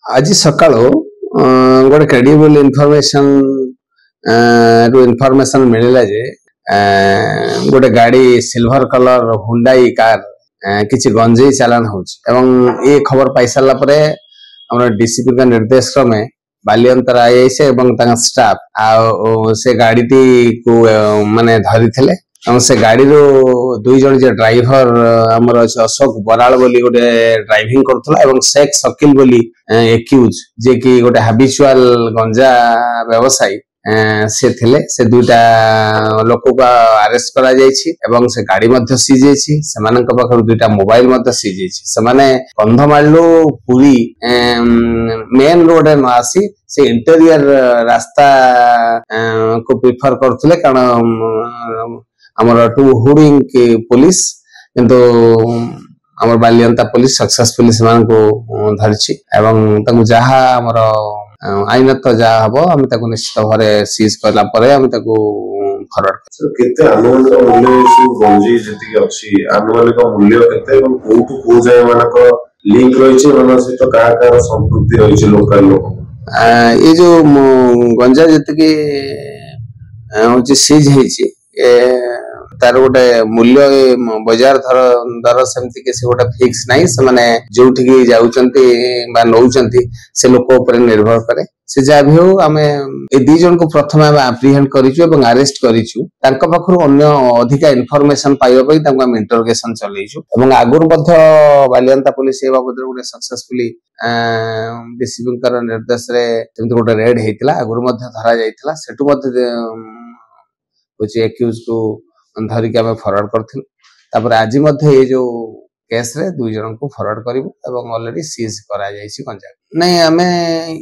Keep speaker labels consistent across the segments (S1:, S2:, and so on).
S1: आज सकाळू गोटे credible information मिलला जे गोटे गाड़ी सिल्वर कलर हुंडाई कार किसी गंजेई चालान होची खबर पाई सारा पर डीसीपी का निर्देश क्रमे बालियंतर आईएएस एवं स्टाफ से गाड़ी को माने धरी थिले से गाड़ी रो दुई जन जे ड्राइवर हमर अशोक बराल बोली गोटे ड्राइविंग करथला एवं शेख शकील बोली एक्यूज जे कि गोटे हैबिचुअल गंजा व्यवसायी से थिले से दुईटा लोक को अरेस्ट करा जायछि एवं से गाड़ी मध्य सीज जायछि सेमानक पाखर दुईटा मोबाइल मध्य सीज जायछि सेमाने कंधमालू पुरी मेन रोड न आसी से इंटीरियर रास्ता को प्रिफर करथले कारण हमर टू हुडिंग के पुलिस किंतु हमर बालियंता पुलिस सक्सेसफुली सेमान को धरछि एवं ताकु जहा हमर आईनत जहा हबो हम ताकु निश्चित भारे सीज करला परे हम ताकु फरवर्ड
S2: केते अनुमानिक मूल्य सु गंजी जति अछि अनुमानिक मूल्य केते एवं कोठु को जाय मानक लिंक रहिछि मानक से तो का संपत्ति रहिछि लोकल लोक
S1: ये जो गंजा जति के होछि सीज हेछि तार गोटे मूल्य बाजार दर सेमती किसी गोटे फिक्स नहीं से माने जोठी की जाउचंती बा नौचंती से लोक ऊपर निर्भर करे से जा भी हो आमे ए दी जन को प्रथम आमे एप्रीहेंड करिछु एवं अरेस्ट करिछु तांका पाखरु अन्य अधिका इन्फॉर्मेशन पाइबा पई तांका हम इंटरोगेशन चलैछु एवं आगुर मध्य बालियंता पुलिस ए बाबद गोटे सक्सेसफुली डीसीपी कर निर्देश रे जेमति गोटे रेड हेतिला आगुर मध्य धरा जायतिला सेटु मध्य होची एक्यूज को धरिक आम फरवर्ड कर आज ये जो केस रे दुई जन को फरवर्ड करूँ ऑलरेडी सीज करा गंजा नहीं आम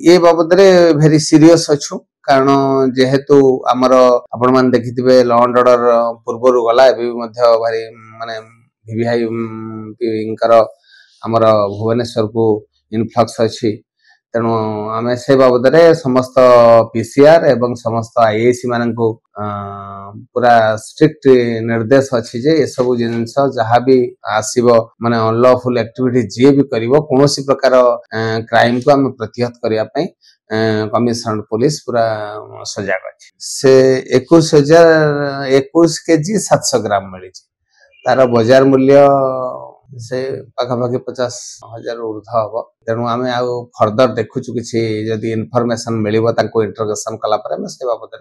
S1: ये बाबद रे भेरी सीरियस अच्छु कारण जेहेतु आमर आपण मान देखिथिबे लॉ एंड ऑर्डर पूर्वरु गला एबे भारी माने वीवीआई आमर भुवनेश्वर को इनफ्लक्स अच्छी तेणु आम से बाबद रे समस्त पीसीआर एवं समस्त आईएएस मान को पूरा स्ट्रिक्ट निर्देश अच्छी जे सब जिनस जहाँ भी आसीबो माने अनलॉफुल एक्टिविटी जे भी करिवो कोनोसी प्रकार क्राइम को आम प्रतिहत करिया पई कमिश्नर पुलिस पूरा सजग अछि से 21 केजी 700 ग्राम मिली तार बाजार मूल्य से पाखापाखि 50,000 ऊर्ध हम तेणु आम फर्दर देखुचु किसी जदि इनफॉरमेशन मिलिबो तांको इंटरोगेशन कला पर से बाबद